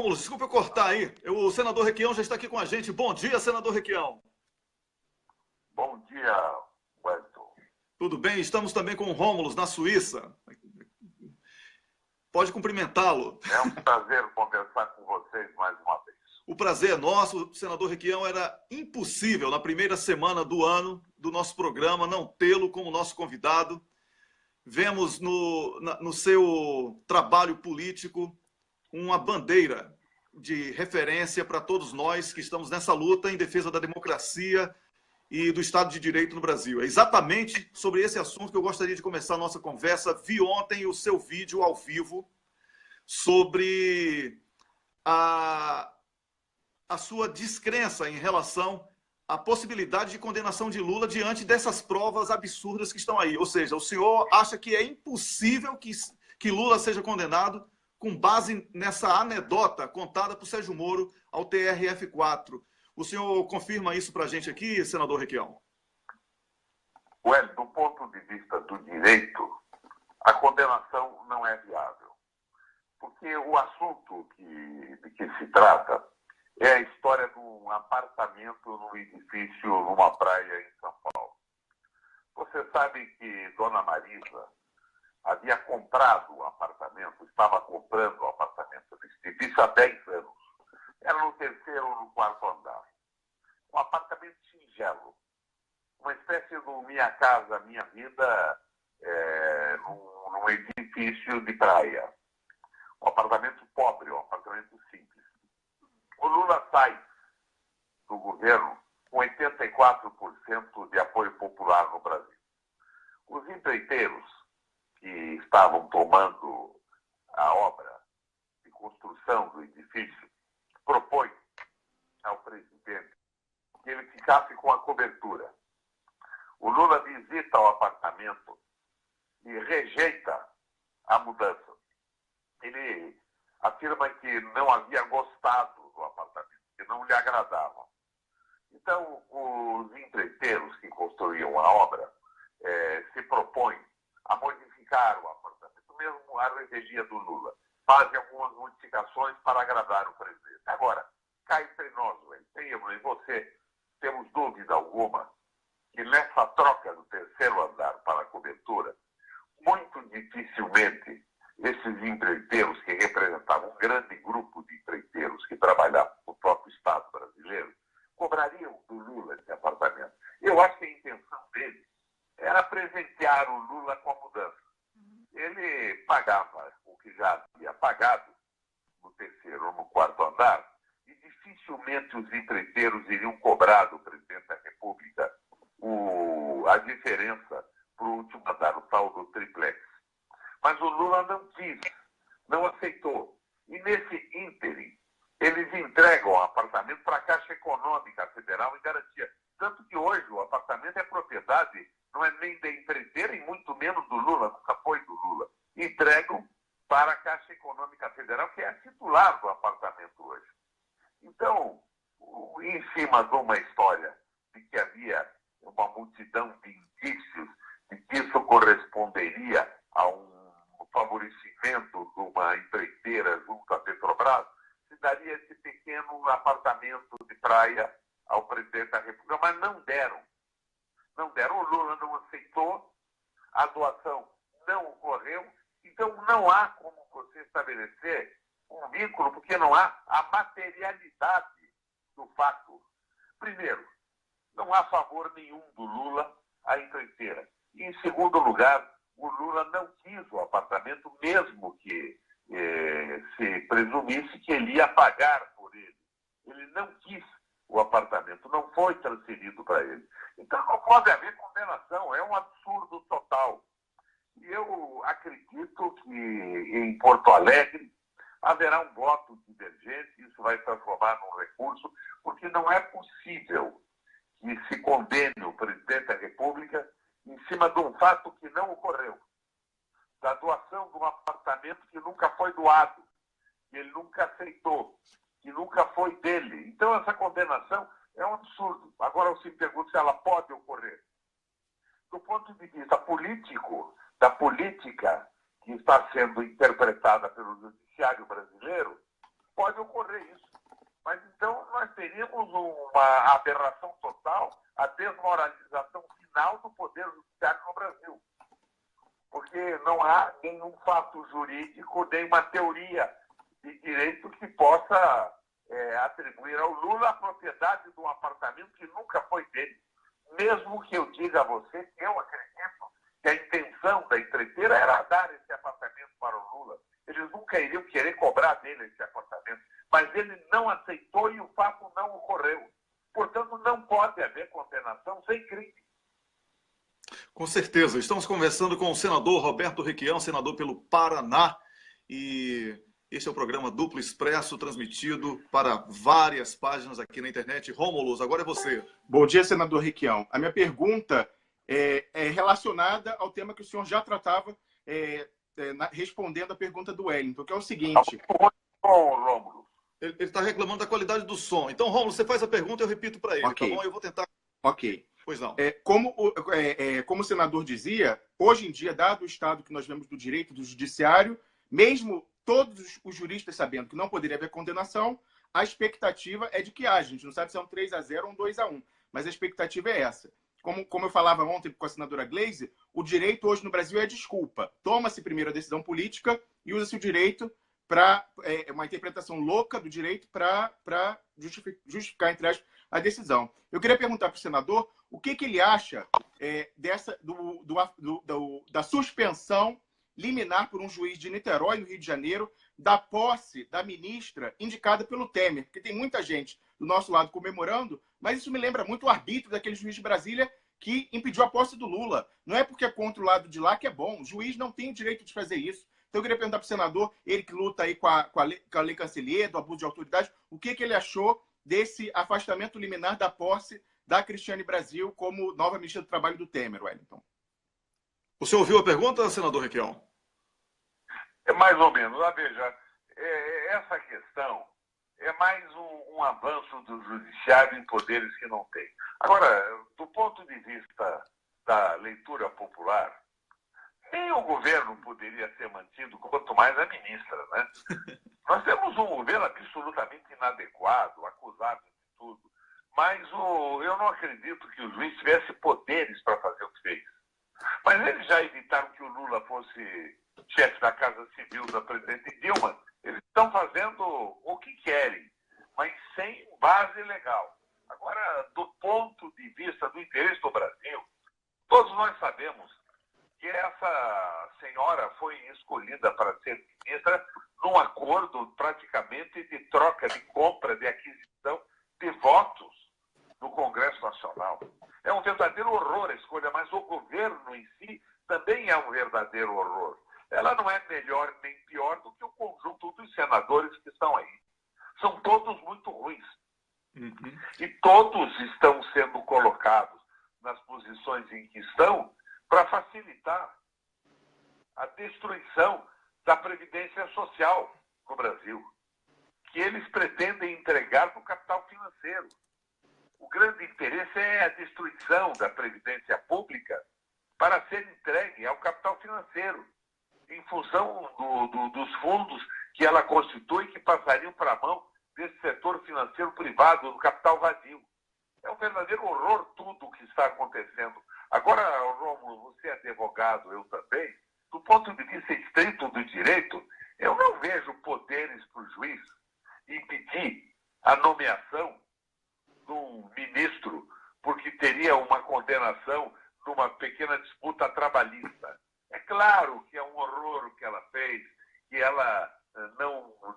Rômulo, desculpa eu cortar aí. O senador Requião já está aqui com a gente. Bom dia, senador Requião. Bom dia, Wellington. Tudo bem? Estamos também com o Rômulo, na Suíça. Pode cumprimentá-lo. É um prazer conversar com vocês mais uma vez. O prazer é nosso. Senador Requião, era impossível, na primeira semana do ano do nosso programa, não tê-lo como nosso convidado. Vemos no seu trabalho político uma bandeira de referência para todos nós que estamos nessa luta em defesa da democracia e do Estado de Direito no Brasil. É exatamente sobre esse assunto que eu gostaria de começar a nossa conversa. Vi ontem o seu vídeo ao vivo sobre a sua descrença em relação à possibilidade de condenação de Lula diante dessas provas absurdas que estão aí. Ou seja, o senhor acha que é impossível que Lula seja condenado com base nessa anedota contada por Sérgio Moro ao TRF4. O senhor confirma isso para a gente aqui, senador Requião? Well, do ponto de vista do direito, a condenação não é viável. Porque o assunto de que se trata é a história de um apartamento num edifício numa praia em São Paulo. Você sabe que Dona Marisa havia comprado o apartamento, estava comprando o apartamento desse edifício há 10 anos. Era no terceiro ou no quarto andar. Um apartamento singelo. Uma espécie de Minha Casa, Minha Vida num edifício de praia. Um apartamento pobre, um apartamento simples. O Lula sai do governo com 84% de apoio popular no Brasil. Os empreiteiros que estavam tomando a obra de construção do edifício propõem ao presidente que ele ficasse com a cobertura. O Lula visita o apartamento e rejeita a mudança. Ele afirma que não havia gostado do apartamento, que não lhe agradava. Então, os empreiteiros que construíam a obra se propõem a modificar o apartamento, mesmo a revelia do Lula. Fazem algumas modificações para agradar o presidente. Agora, cá entre nós, eu e você, temos dúvida alguma que nessa troca do terceiro andar para a cobertura, muito dificilmente esses empreiteiros que representavam um grande grupo de empreiteiros que trabalhavam no próprio Estado brasileiro, cobrariam do Lula esse apartamento. Eu acho que a intenção deles era presentear o Lula com a mudança. Ele pagava o que já havia pagado no terceiro ou no quarto andar e dificilmente os empreiteiros iriam cobrar do presidente da República a diferença para o último andar, o tal do triplex. Mas o Lula não quis, não aceitou. E nesse ínterim, eles entregam o apartamento para a Caixa Econômica Federal em garantia. Tanto que hoje o apartamento é propriedade, não é nem da empreiteira e muito menos do Lula, nunca foi do Lula. Entregam para a Caixa Econômica Federal, que é a titular do apartamento hoje. Então, em cima de uma história de que havia uma multidão de indícios de que isso corresponderia a um favorecimento de uma empreiteira junto à Petrobras, se daria esse pequeno apartamento de praia ao presidente da República, mas não deram. Não deram. O Lula não aceitou, a doação não ocorreu, então não há como você estabelecer um vínculo, porque não há a materialidade do fato. Primeiro, não há favor nenhum do Lula à empreiteira. E, em segundo lugar, o Lula não quis o apartamento, mesmo que se presumisse que ele ia pagar por ele. Ele não quis o apartamento, não foi transferido para ele. Então não pode haver condenação, é um absurdo total. E eu acredito que em Porto Alegre haverá um voto divergente, isso vai transformar num recurso, porque não é possível que se condene o presidente da República em cima de um fato que não ocorreu. Da doação de um apartamento que nunca foi doado, que ele nunca aceitou, que nunca foi dele. Então, essa condenação é um absurdo. Agora, eu se pergunto se ela pode ocorrer. Do ponto de vista político, da política que está sendo interpretada pelo judiciário brasileiro, pode ocorrer. ocorrer isso. Mas então nós teríamos uma aberração total, a desmoralização final do Poder Judiciário no Brasil. Porque não há nenhum fato jurídico, nenhuma teoria de direito que possa atribuir ao Lula a propriedade de um apartamento que nunca foi dele. Mesmo que eu diga a você que eu acredito que a intenção da empreiteira era dar esse apartamento para o Lula. Eles nunca iriam querer cobrar dele esse apartamento. Mas ele não aceitou e o fato não ocorreu. Portanto, não pode haver condenação sem crime. Com certeza. Estamos conversando com o senador Roberto Requião, senador pelo Paraná. E esse é o programa Duplo Expresso, transmitido para várias páginas aqui na internet. Rômulo, agora é você. Bom dia, senador Requião. A minha pergunta é relacionada ao tema que o senhor já tratava, respondendo a pergunta do Wellington, que é o seguinte... Rômulo. Ele está reclamando da qualidade do som. Então, Rômulo, você faz a pergunta e eu repito para ele, okay. Tá bom? Eu vou tentar... Ok. Pois não. Como o senador dizia, hoje em dia, dado o estado que nós vemos do direito do judiciário, mesmo todos os juristas sabendo que não poderia haver condenação, a expectativa é de que haja. A gente não sabe se é um 3-0 ou um 2-1, mas a expectativa é essa. Como eu falava ontem com a senadora Gleisi, o direito hoje no Brasil é desculpa. Toma-se primeiro a decisão política e usa-se o direito para uma interpretação louca do direito para justificar, entre aspas, a decisão. Eu queria perguntar para o senador o que ele acha da suspensão liminar por um juiz de Niterói, no Rio de Janeiro, da posse da ministra indicada pelo Temer, porque tem muita gente do nosso lado comemorando, mas isso me lembra muito o arbítrio daquele juiz de Brasília que impediu a posse do Lula. Não é porque é contra o lado de lá que é bom. O juiz não tem o direito de fazer isso. Então eu queria perguntar para o senador, ele que luta aí com a lei Cancellier, do abuso de autoridade, o que ele achou desse afastamento liminar da posse da Cristiane Brasil como nova ministra do Trabalho do Temer, Wellington. O senhor ouviu a pergunta, senador Requião? É mais ou menos. Veja, essa questão é mais um avanço do judiciário em poderes que não tem. Agora, do ponto de vista da leitura popular, nem o governo poderia ser mantido, quanto mais a ministra, né? Nós temos um governo absolutamente inadequado, acusado de tudo, mas eu não acredito que o juiz tivesse poderes para fazer o que fez. Mas eles já evitaram que o Lula fosse chefe da Casa Civil da presidente Dilma. Eles estão fazendo o que querem, mas sem base legal. Agora, do ponto de vista do interesse do Brasil, todos nós sabemos que essa senhora foi escolhida para ser ministra num acordo praticamente de troca, de compra, de aquisição de votos no Congresso Nacional. É um verdadeiro horror a escolha, mas o governo em si também é um verdadeiro horror. Ela não é melhor nem pior do que o conjunto dos senadores que estão aí. São todos muito ruins. Uhum. E todos estão sendo colocados nas posições em que estão para facilitar a destruição da Previdência Social no Brasil, que eles pretendem entregar para o capital financeiro. O grande interesse é a destruição da Previdência Pública para ser entregue ao capital financeiro, em função dos fundos que ela constitui, que passariam para a mão desse setor financeiro privado, do capital vazio. É um verdadeiro horror tudo o que está acontecendo. Agora, Rômulo, você é advogado, eu também. Do ponto de vista estrito do direito, eu não vejo poderes para o juiz impedir a nomeação de um ministro porque teria uma condenação numa pequena disputa trabalhista. É claro que é um horror o que ela fez, que ela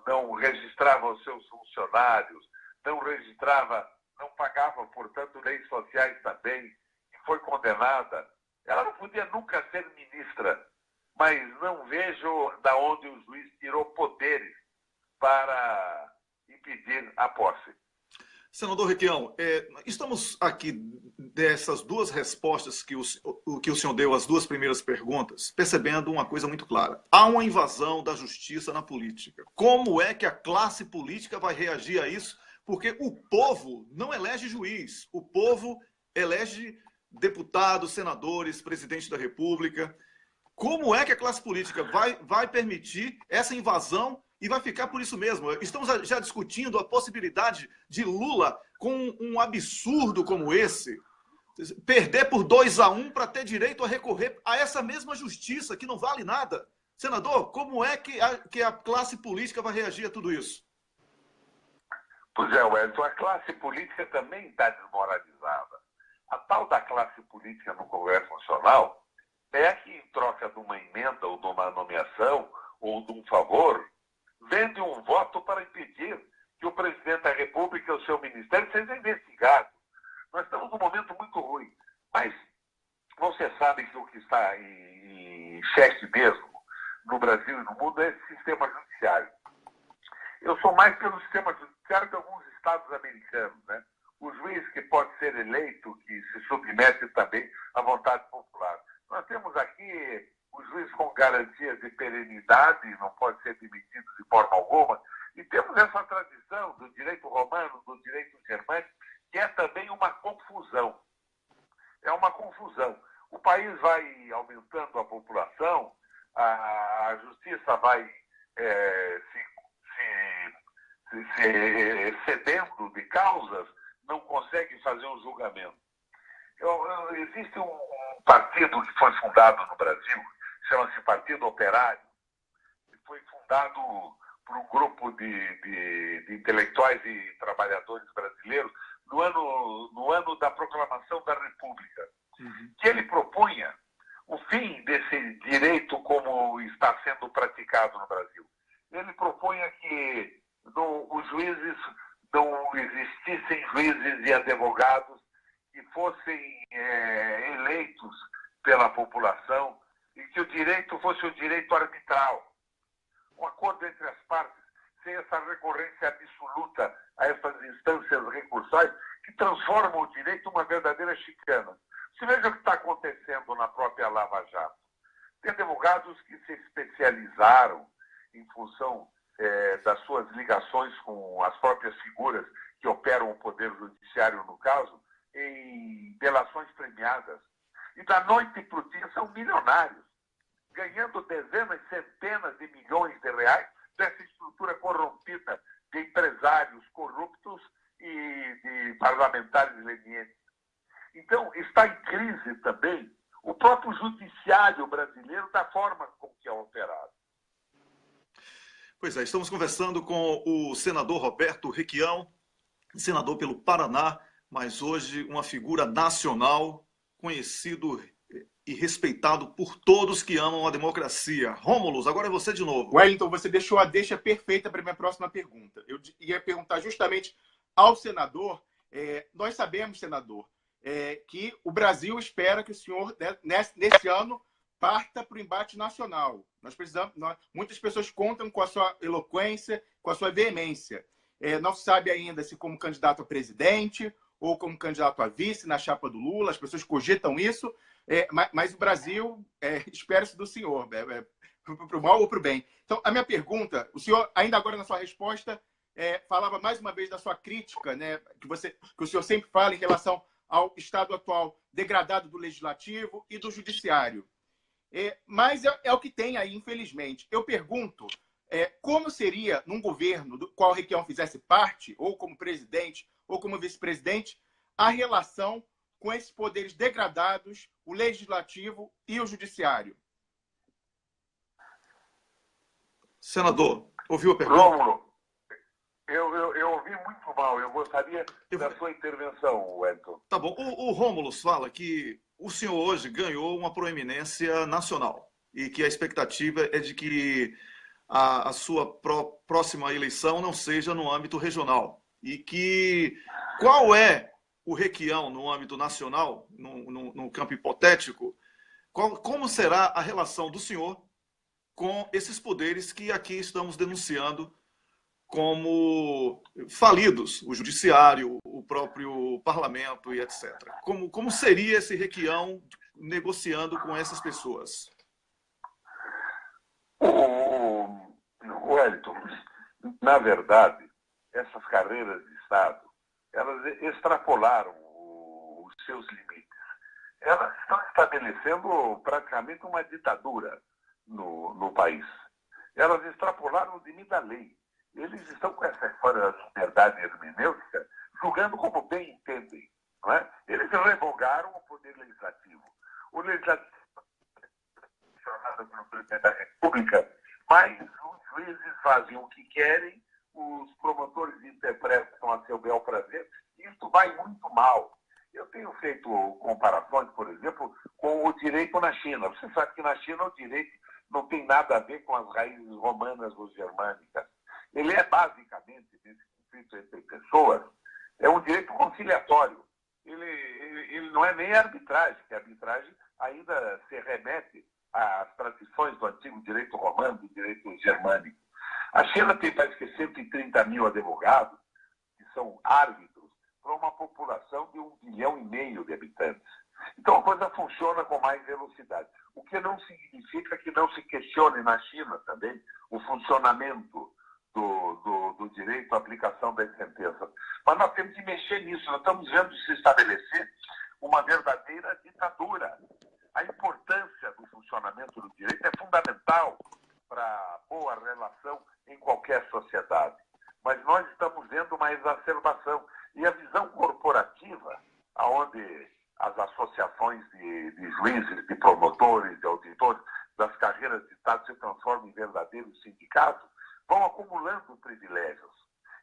não registrava os seus funcionários, não pagava, portanto, leis sociais também, e foi condenada. Ela não podia nunca ser ministra, mas não vejo da onde o juiz tirou poderes para impedir a posse. Senador Requião, estamos aqui dessas duas respostas que o senhor deu às duas primeiras perguntas, percebendo uma coisa muito clara. Há uma invasão da justiça na política. Como é que a classe política vai reagir a isso? Porque o povo não elege juiz. O povo elege deputados, senadores, presidente da República. Como é que a classe política vai permitir essa invasão e vai ficar por isso mesmo. Estamos já discutindo a possibilidade de Lula, com um absurdo como esse, perder por 2-1 para ter direito a recorrer a essa mesma justiça que não vale nada. Senador, como é que a classe política vai reagir a tudo isso? Pois é, Wellington, a classe política também está desmoralizada. A tal da classe política no Congresso Nacional é que, em troca de uma emenda ou de uma nomeação ou de um favor, vende um voto para impedir que o presidente da República e o seu ministério sejam investigados. Nós estamos num momento muito ruim. Mas você sabe que o que está em xeque mesmo no Brasil e no mundo é esse sistema judiciário. Eu sou mais pelo sistema judiciário que alguns estados americanos, né? O juiz que pode ser eleito, que se submete também à vontade popular. Nós temos aqui o juiz com garantias de perenidade, não pode ser demitido de forma alguma, e temos essa tradição do direito romano, do direito germânico, que é também uma confusão. É uma confusão. O país vai aumentando a população, a justiça vai se cedendo de causas, não consegue fazer um julgamento. Existe um partido que foi fundado no Brasil, chama-se Partido Operário, que foi fundado por um grupo de intelectuais e trabalhadores brasileiros no ano da proclamação da República, que ele propunha o fim desse direito como está sendo praticado no Brasil. Ele propunha que os juízes não existissem juízes e advogados que fossem eleitos pela população e que o direito fosse o direito arbitral. Um acordo entre as partes, sem essa recorrência absoluta a essas instâncias recursais que transformam o direito em uma verdadeira chicana. Você veja o que está acontecendo na própria Lava Jato. Tem advogados que se especializaram em função das suas ligações com as próprias figuras que operam o Poder Judiciário, no caso, em delações premiadas. E da noite para o dia são milionários, ganhando dezenas, centenas de milhões de reais dessa estrutura corrompida de empresários corruptos e de parlamentares lenientes. Então, está em crise também o próprio judiciário brasileiro da forma com que é operado. Pois é, estamos conversando com o senador Roberto Requião, senador pelo Paraná, mas hoje uma figura nacional, conhecido e respeitado por todos que amam a democracia. Rômulo, agora é você de novo. Wellington, você deixou a deixa perfeita para a minha próxima pergunta. Eu ia perguntar justamente ao senador, nós sabemos, senador, que o Brasil espera que o senhor, nesse ano, parta para o embate nacional. Muitas pessoas contam com a sua eloquência, com a sua veemência. Não se sabe ainda se como candidato a presidente ou como candidato a vice na chapa do Lula, as pessoas cogitam isso, mas o Brasil espera-se do senhor, para o mal ou para o bem. Então, a minha pergunta, o senhor, ainda agora na sua resposta, falava mais uma vez da sua crítica, né, que o senhor sempre fala em relação ao estado atual degradado do Legislativo e do Judiciário. Mas é o que tem aí, infelizmente. Eu pergunto, como seria, num governo do qual o Requião fizesse parte, ou como presidente, ou como vice-presidente, a relação com esses poderes degradados, o Legislativo e o Judiciário? Senador, ouviu a pergunta? Rômulo, eu ouvi muito mal. Eu gostaria da sua intervenção, Wellington. Tá bom. O Rômulo fala que o senhor hoje ganhou uma proeminência nacional e que a expectativa é de que a sua próxima eleição não seja no âmbito regional. E que qual é o Requião no âmbito nacional, no campo hipotético, como será a relação do senhor com esses poderes que aqui estamos denunciando como falidos, o judiciário, o próprio parlamento e etc. Como seria esse Requião negociando com essas pessoas? Wellington, na verdade, essas carreiras de Estado, elas extrapolaram os seus limites. Elas estão estabelecendo praticamente uma ditadura no país. elas extrapolaram o limite da lei. Eles estão com essa história da liberdade hermenêutica, julgando como bem entendem. Não é? Eles revogaram o poder legislativo. O legislativo pelo presidente da República, mas os juízes fazem o que querem, os promotores interpretam a seu bel prazer, e isso vai muito mal. Eu tenho feito comparações, por exemplo, com o direito na China. Você sabe que na China o direito não tem nada a ver com as raízes romanas ou germânicas. Ele é basicamente, nesse conflito entre pessoas, é um direito conciliatório. Ele não é nem arbitragem, que a arbitragem ainda se remete às tradições do antigo direito romano, do direito germânico. A China tem, parece que, 130 mil advogados, que são árbitros, para uma população de 1,5 bilhão de habitantes. Então a coisa funciona com mais velocidade. O que não significa que não se questione na China também o funcionamento do direito à aplicação das sentenças. Mas nós temos que mexer nisso. Nós estamos vendo se estabelecer uma verdadeira ditadura. A importância do funcionamento do direito é fundamental para a boa relação em qualquer sociedade. Mas nós estamos vendo uma exacerbação. E a visão corporativa, onde as associações de juízes, de promotores, de auditores, das carreiras de Estado se transformam em verdadeiros sindicatos, vão acumulando privilégios.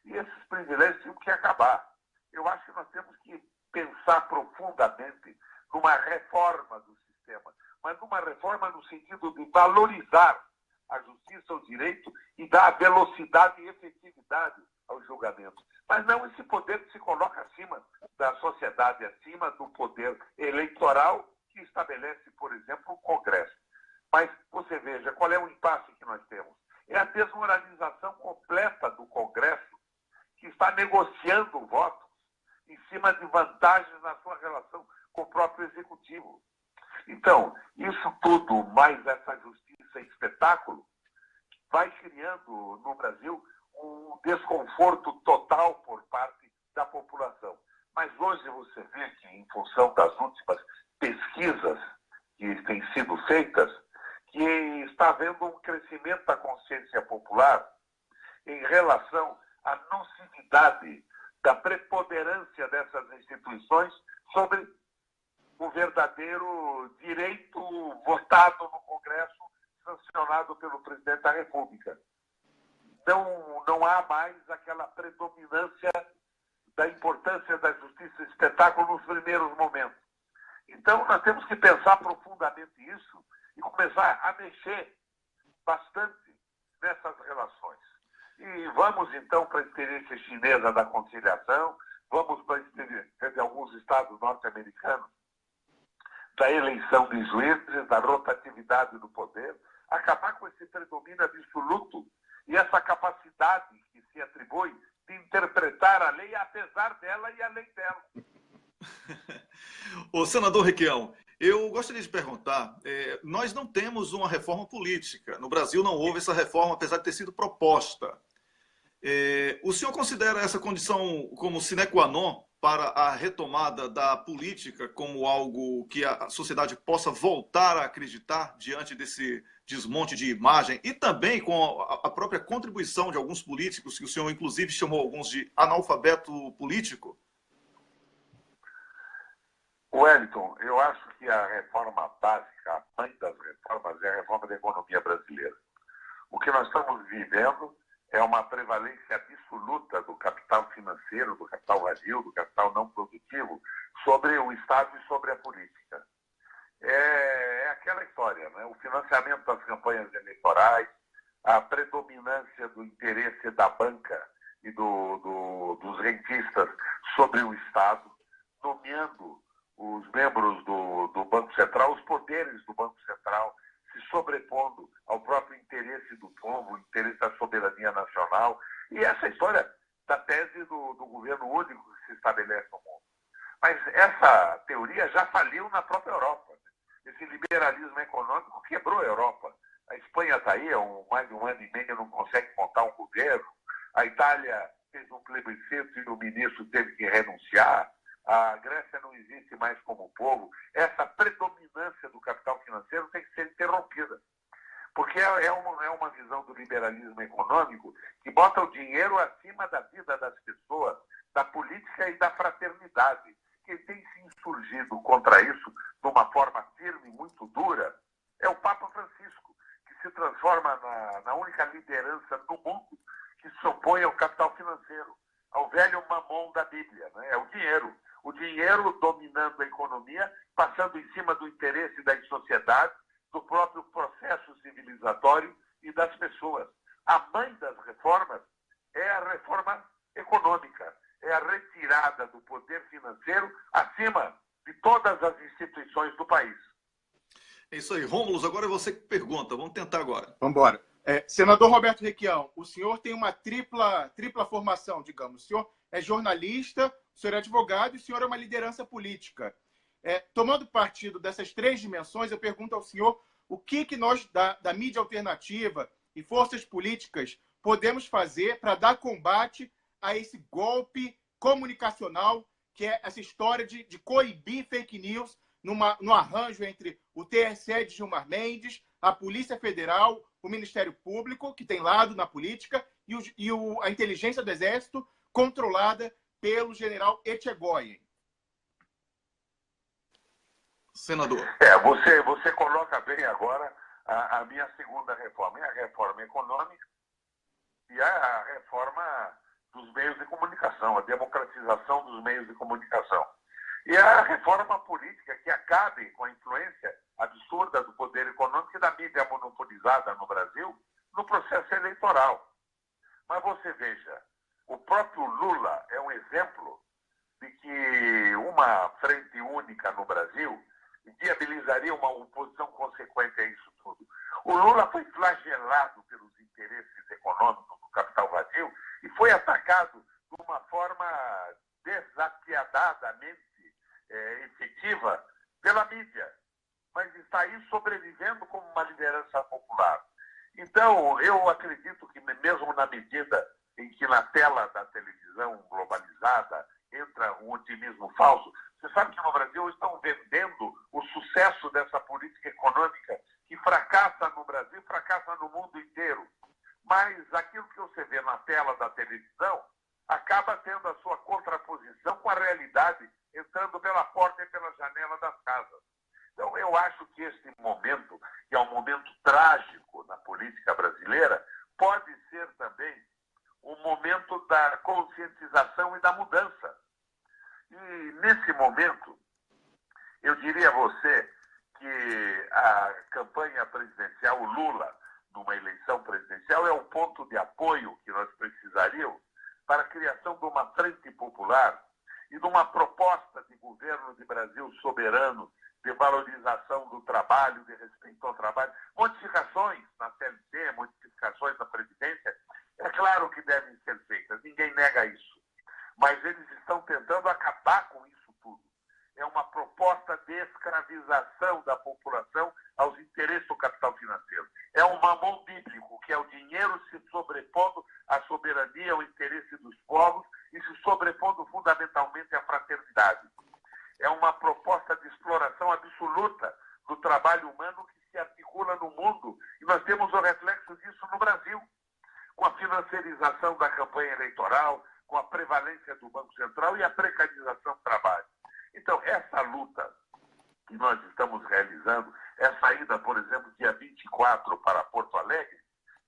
E esses privilégios têm que acabar. Eu acho que nós temos que pensar profundamente numa reforma do sistema, mas numa reforma no sentido de valorizar a justiça, o direito e dar velocidade e efetividade aos julgamentos. Mas não esse poder que se coloca acima da sociedade, acima do poder eleitoral que estabelece, por exemplo, o Congresso. Mas você veja, qual é o impasse que nós temos? É a desmoralização completa do Congresso, que está negociando votos em cima de vantagens na sua relação com o próprio Executivo. Então, isso tudo, mais essa justiça espetáculo, vai criando no Brasil um desconforto total por parte da população. Mas hoje você vê que, em função das últimas pesquisas que têm sido feitas, que está havendo um crescimento da consciência popular em relação à nocividade da preponderância dessas instituições sobre o verdadeiro direito votado no Congresso, sancionado pelo presidente da República. Não há mais aquela predominância da importância da justiça espetáculo nos primeiros momentos. Então, nós temos que pensar profundamente isso e começar a mexer bastante nessas relações. E vamos, então, para a experiência chinesa da conciliação, vamos para a experiência de alguns estados norte-americanos, da eleição de juízes, da rotatividade do poder, acabar com esse predomínio absoluto e essa capacidade que se atribui de interpretar a lei apesar dela e além dela. Ô, senador Requião, eu gostaria de perguntar, nós não temos uma reforma política. No Brasil não houve essa reforma, apesar de ter sido proposta. O senhor considera essa condição como sine qua non para a retomada da política como algo que a sociedade possa voltar a acreditar diante desse desmonte de imagem e também com a própria contribuição de alguns políticos, que o senhor inclusive chamou alguns de analfabeto político? Wellington, eu acho que a reforma básica, a mãe das reformas, é a reforma da economia brasileira. O que nós estamos vivendo é uma prevalência absoluta do capital financeiro, do capital vazio, do capital não produtivo sobre o Estado e sobre a política. É aquela história, né? O financiamento das campanhas eleitorais, a predominância do interesse da banca e dos rentistas sobre o Estado, nomeando os membros do Banco Central, os poderes do Banco Central, se sobrepondo ao próprio interesse do povo, o interesse da soberania nacional, e essa história da tese do governo único que se estabelece no mundo. Mas essa teoria já faliu na própria Europa. Esse liberalismo econômico quebrou a Europa. A Espanha está aí há mais de um ano e meio, não consegue montar um governo. A Itália fez um plebiscito e o ministro teve que renunciar. A Grécia não existe mais como povo. Essa predominância do capital financeiro tem que ser interrompida. Porque é uma visão do liberalismo econômico que bota o dinheiro acima da vida das pessoas, da política e da fraternidade. Quem tem se insurgido contra isso de uma forma firme, muito dura, é o Papa Francisco, que se transforma na única liderança do mundo que se opõe ao capital financeiro, ao velho mamon da Bíblia, né? É o dinheiro. O dinheiro dominando a economia, passando em cima do interesse das sociedades, do próprio processo civilizatório e das pessoas. A mãe das reformas é a reforma econômica, é a retirada do poder financeiro acima de todas as instituições do país. É isso aí. Rômulo, agora é você que pergunta. Vamos tentar agora. Vamos embora. Senador Roberto Requião, o senhor tem uma tripla formação, digamos. O senhor é jornalista, o senhor é advogado e o senhor é uma liderança política. Tomando partido dessas três dimensões, eu pergunto ao senhor o que nós, da mídia alternativa e forças políticas, podemos fazer para dar combate a esse golpe comunicacional, que é essa história de coibir fake news no arranjo entre o TSE de Gilmar Mendes, a Polícia Federal, o Ministério Público, que tem lado na política, e a inteligência do Exército, controlada pelo general Etchegoyen. Senador. Você coloca bem agora a minha segunda reforma. É a reforma econômica e a reforma dos meios de comunicação, a democratização dos meios de comunicação. E a reforma política que acabe com a influência absurda do poder econômico e da mídia monopolizada no Brasil no processo eleitoral. Mas você veja, o próprio Lula é um exemplo de que uma frente única no Brasil viabilizaria uma oposição consequente a isso tudo. O Lula foi flagelado pelos interesses econômicos do capital vazio e foi atacado de uma forma desapiadadamente efetiva pela mídia, mas está aí sobrevivendo como uma liderança popular. Então, eu acredito que mesmo na medida em que na tela da televisão globalizada entra um otimismo falso, você sabe que no Brasil estão vendendo o sucesso dessa política econômica que fracassa no Brasil, fracassa no mundo inteiro. Mas aquilo que você vê na tela da televisão acaba tendo a sua contraposição com a realidade entrando pela porta e pela janela das casas. Então, eu acho que esse momento, que é um momento trágico na política brasileira, pode ser também o momento da conscientização e da mudança. E, nesse momento, eu diria a você que a campanha presidencial, o Lula, numa eleição presidencial, é o ponto de apoio que nós precisaríamos para a criação de uma frente popular e de uma proposta de governo de Brasil soberano, de valorização do trabalho, de respeito ao trabalho, modificações na CLT, modificações na Previdência, é claro que devem ser feitas, ninguém nega isso. Mas eles estão tentando acabar com isso tudo. É uma proposta de escravização da população aos interesses do capital financeiro. É um mamão bíblico, que é o dinheiro se sobrepondo à soberania, ao interesse dos povos e se sobrepondo fundamentalmente à fraternidade. É uma proposta de exploração absoluta do trabalho humano que se articula no mundo. E nós temos o reflexo disso no Brasil, com a financiarização da campanha eleitoral, com a prevalência do Banco Central e a precarização do trabalho. Então, essa luta que nós estamos realizando, essa ida, por exemplo, dia 24 para Porto Alegre,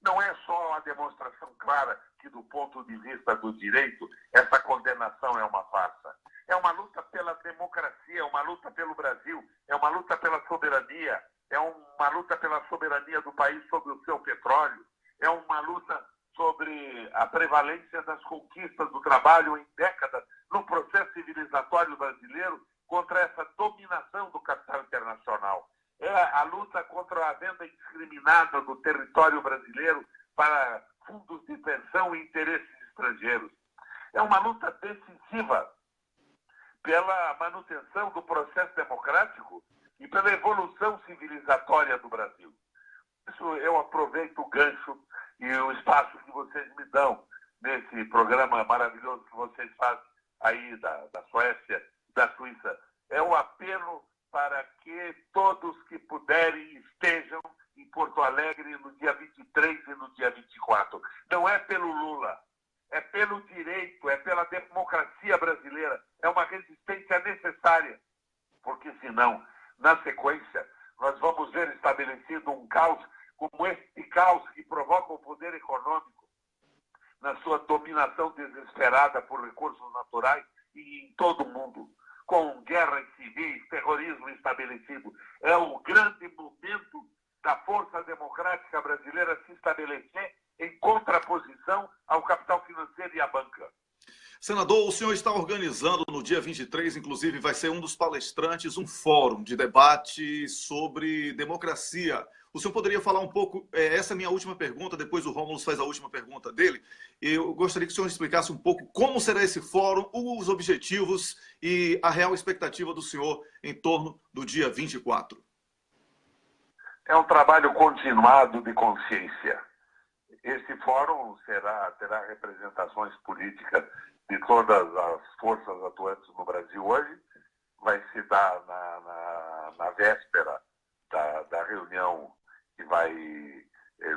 não é só uma demonstração clara que, do ponto de vista do direito, essa condenação é uma farsa. É uma luta pela democracia, é uma luta pelo Brasil, é uma luta pela soberania, é uma luta pela soberania do país sobre o seu petróleo, é uma luta sobre a prevalência das conquistas do trabalho em décadas no processo civilizatório brasileiro contra essa dominação do capital internacional. É a luta contra a venda indiscriminada do território brasileiro para fundos de pensão e interesses estrangeiros. É uma luta decisiva pela manutenção do processo democrático e pela evolução civilizatória do Brasil. Isso eu aproveito o gancho e o espaço que vocês me dão nesse programa maravilhoso que vocês fazem aí da Suécia, da Suíça. É um apelo para que todos que puderem estejam em Porto Alegre no dia 23 e no dia 24. Não é pelo Lula, é pelo direito, é pela democracia brasileira. É uma resistência necessária, porque senão, na sequência, nós vamos ver estabelecido um caos como esse caos que provoca o poder econômico na sua dominação desesperada por recursos naturais e em todo o mundo, com guerras civis, terrorismo estabelecido. É o grande momento da força democrática brasileira se estabelecer em contraposição ao capital financeiro e à banca. Senador, o senhor está organizando no dia 23, inclusive vai ser um dos palestrantes, um fórum de debate sobre democracia. O senhor poderia falar um pouco, essa é a minha última pergunta, depois o Rômulo faz a última pergunta dele. Eu gostaria que o senhor explicasse um pouco como será esse fórum, os objetivos e a real expectativa do senhor em torno do dia 24. É um trabalho continuado de consciência. Esse fórum terá representações políticas de todas as forças atuantes no Brasil hoje. Vai se dar na véspera da reunião que vai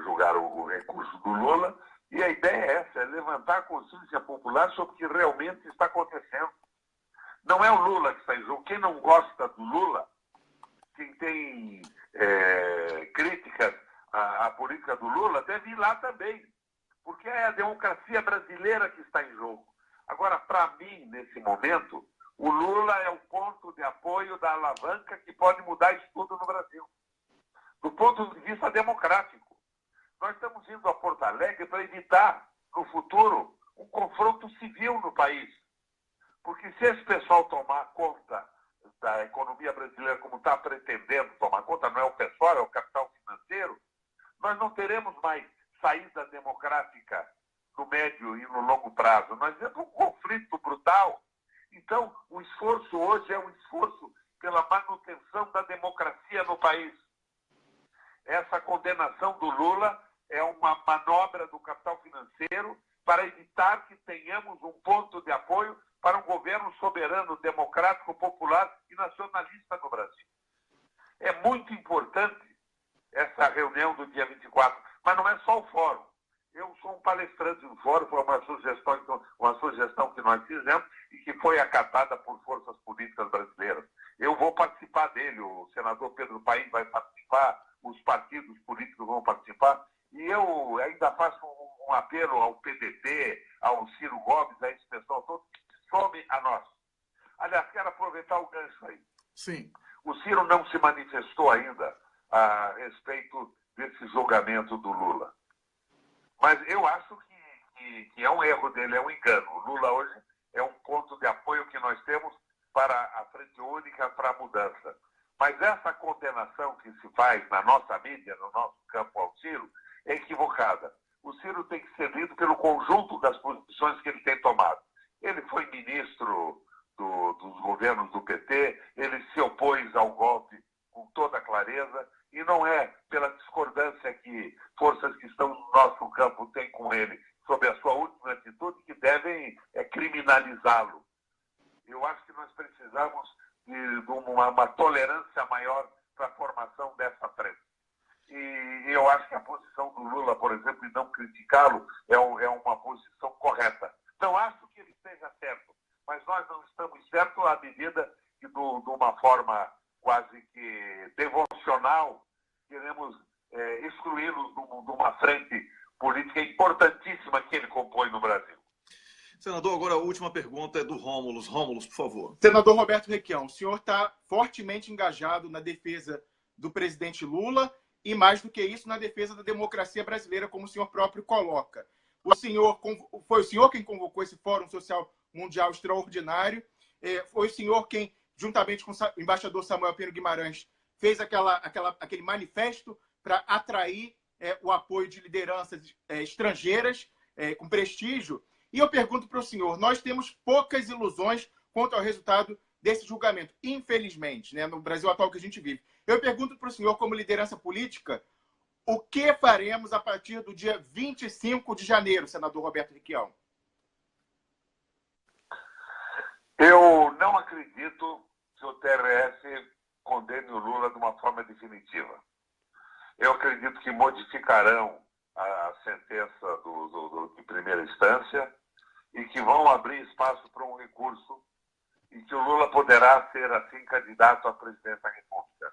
julgar o recurso do Lula. E a ideia é essa, é levantar a consciência popular sobre o que realmente está acontecendo. Não é o Lula que está em jogo. Quem não gosta do Lula, quem tem críticas à política do Lula, deve ir lá também, porque é a democracia brasileira que está em jogo. Agora, para mim, nesse momento, o Lula é o ponto de apoio da alavanca que pode mudar isso tudo no Brasil, do ponto de vista democrático. Nós estamos indo a Porto Alegre para evitar, no futuro, um confronto civil no país. Porque se esse pessoal tomar conta da economia brasileira como está pretendendo tomar conta, não é o pessoal, é o capital financeiro, nós não teremos mais saída democrática no médio e no longo prazo. Nós temos um conflito brutal. Então, o esforço hoje é um esforço pela manutenção da democracia no país. Essa condenação do Lula é uma manobra do capital financeiro para evitar que tenhamos um ponto de apoio para um governo soberano, democrático, popular e nacionalista no Brasil. É muito importante essa reunião do dia 24, mas não é só o fórum. Eu sou um palestrante do fórum, foi uma sugestão que nós fizemos e que foi acatada por forças políticas brasileiras. Eu vou participar dele, o senador Pedro Paim vai participar, os partidos políticos vão participar, e eu ainda faço um apelo ao PDT, ao Ciro Gomes, a esse pessoal todo, que some a nós. Aliás, quero aproveitar o gancho aí. Sim. O Ciro não se manifestou ainda a respeito desse julgamento do Lula. Mas eu acho que é um erro dele, é um engano. O Lula hoje é um ponto de apoio que nós temos para a frente única, para a mudança. Mas essa condenação que se faz na nossa mídia, no nosso campo ao Ciro, é equivocada. O Ciro tem que ser lido pelo conjunto das posições que ele tem tomado. Ele foi ministro dos governos do PT, ele se opôs ao golpe com toda clareza, e não é pela discordância que forças que estão no nosso campo têm com ele sobre a sua última atitude que devem criminalizá-lo. Eu acho que nós precisamos de uma tolerância maior para a formação dessa frente. E eu acho que a posição do Lula, por exemplo, de não criticá-lo, é uma posição correta. Não acho que ele esteja certo, mas nós não estamos certos à medida que, de uma forma quase que devocional, queremos excluí-lo de uma frente política importantíssima que ele compõe no Brasil. Senador, agora a última pergunta é do Rômulo. Rômulo, por favor. Senador Roberto Requião, o senhor está fortemente engajado na defesa do presidente Lula e, mais do que isso, na defesa da democracia brasileira, como o senhor próprio coloca. Foi o senhor quem convocou esse Fórum Social Mundial Extraordinário, foi o senhor quem, juntamente com o embaixador Samuel Pinheiro Guimarães, fez aquele manifesto para atrair o apoio de lideranças estrangeiras com prestígio. E eu pergunto para o senhor, nós temos poucas ilusões quanto ao resultado desse julgamento, infelizmente, né, no Brasil atual que a gente vive. Eu pergunto para o senhor, como liderança política, o que faremos a partir do dia 25 de janeiro, senador Roberto Requião? Eu não acredito que o TRS condene o Lula de uma forma definitiva. eu acredito que modificarão a sentença de primeira instância e que vão abrir espaço para um recurso e que o Lula poderá ser, assim, candidato a presidente da República.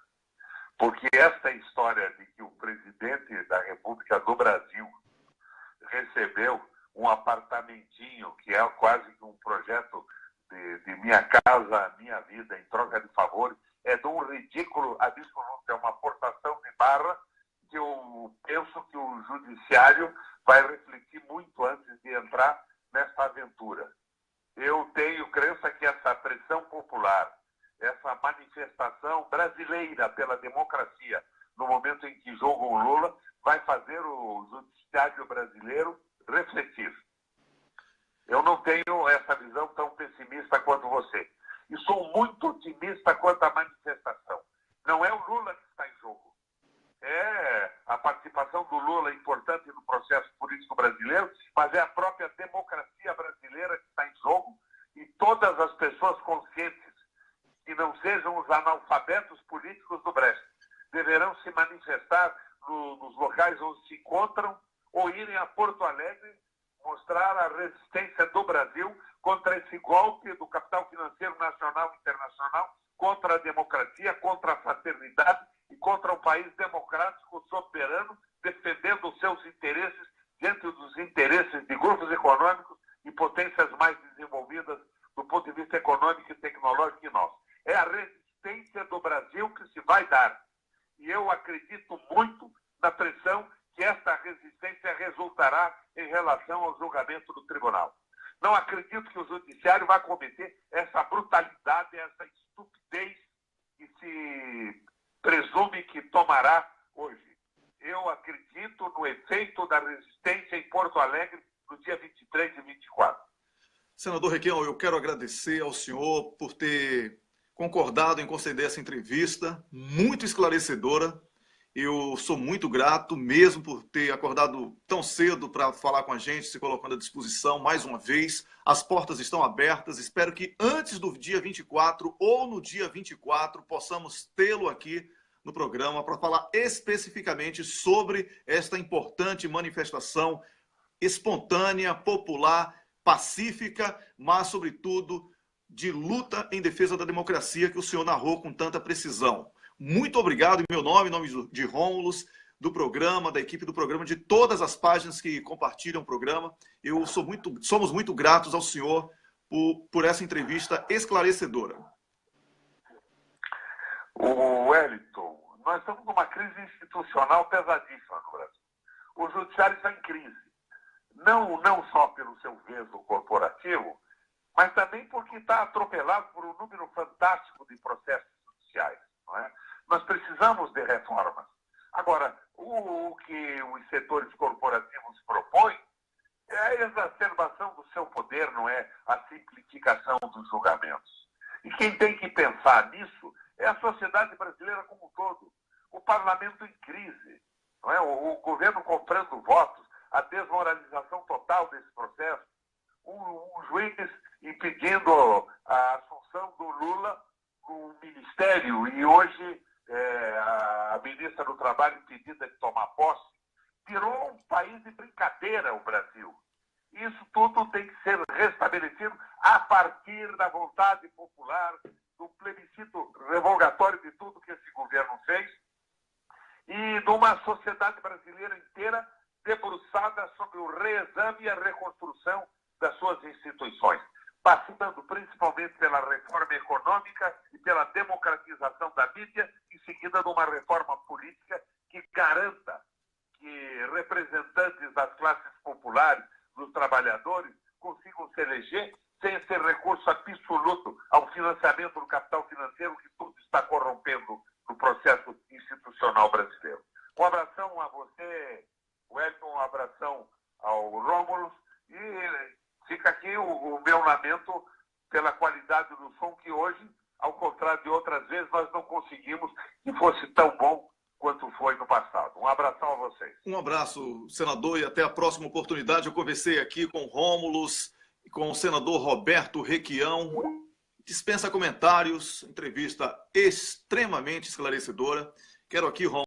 Porque esta história de que o presidente da República do Brasil recebeu um apartamentinho, que é quase que um projeto de minha casa, minha vida, em troca de favores, é de um ridículo absoluto, é uma forçação de barra que eu penso que o judiciário vai refletir muito antes de entrar nessa aventura. Eu tenho crença que essa pressão popular, essa manifestação brasileira pela democracia, no momento em que jogam o Lula, vai fazer o judiciário brasileiro refletir. Eu não tenho essa visão tão pessimista quanto você. E sou muito otimista quanto à manifestação. Não é o Lula que está em jogo. É a participação do Lula importante no processo político brasileiro, mas é a própria democracia brasileira que está em jogo, e todas as pessoas conscientes que não sejam os analfabetos políticos do Brest deverão se manifestar nos locais onde se encontram ou irem a Porto Alegre mostrar a resistência do Brasil contra esse golpe do capital financeiro nacional e internacional, contra a democracia, contra a fraternidade e contra um país democrático, soberano, defendendo os seus interesses diante dos interesses de grupos econômicos e potências mais desenvolvidas do ponto de vista econômico e tecnológico que nós. É a resistência do Brasil que se vai dar. E eu acredito muito na pressão que esta resistência resultará em relação ao julgamento do tribunal. Não acredito que o judiciário vai cometer essa brutalidade, essa estupidez que se presume que tomará hoje. Eu acredito no efeito da resistência em Porto Alegre no dia 23 e 24. Senador Requião, eu quero agradecer ao senhor por ter concordado em conceder essa entrevista, muito esclarecedora. Eu sou muito grato mesmo por ter acordado tão cedo para falar com a gente, se colocando à disposição mais uma vez. As portas estão abertas. Espero que antes do dia 24 ou no dia 24 possamos tê-lo aqui no programa para falar especificamente sobre esta importante manifestação espontânea, popular, pacífica, mas, sobretudo, de luta em defesa da democracia que o senhor narrou com tanta precisão. Muito obrigado em meu nome, em nome de Rômulus, do programa, da equipe do programa, de todas as páginas que compartilham o programa. Somos muito gratos ao senhor por essa entrevista esclarecedora. O Wellington, nós estamos numa crise institucional pesadíssima no Brasil. O judiciário está em crise. Não só pelo seu veso corporativo, mas também porque está atropelado por um número fantástico de processos judiciais. Não é? Nós precisamos de reformas. Agora, o que os setores corporativos propõem é a exacerbação do seu poder, não é a simplificação dos julgamentos. E quem tem que pensar nisso é a sociedade brasileira como um todo. O parlamento em crise, não é? O governo comprando votos, a desmoralização total desse processo, o juiz impedindo a assunção do Lula com o ministério e hoje a ministra do Trabalho impedida de tomar posse, virou um país de brincadeira o Brasil. Isso tudo tem que ser restabelecido a partir da vontade popular, do plebiscito revogatório de tudo que esse governo fez e de uma sociedade brasileira inteira debruçada sobre o reexame e a reconstrução das suas instituições, passando principalmente pela reforma econômica e pela democratização da mídia, em seguida de uma reforma política que garanta que representantes das classes populares, dos trabalhadores, consigam se eleger sem esse recurso absoluto ao financiamento do capital financeiro que tudo está corrompendo no processo institucional brasileiro. Um abração a você, Wellington, um abração ao Rômulus e fica aqui o meu lamento pela qualidade do som que hoje, ao contrário de outras vezes, nós não conseguimos que fosse tão bom quanto foi no passado. Um abração a vocês. Um abraço, senador, e até a próxima oportunidade. Eu conversei aqui com Rômulus e com o senador Roberto Requião. Dispensa comentários, entrevista extremamente esclarecedora. Quero aqui, Rômulus,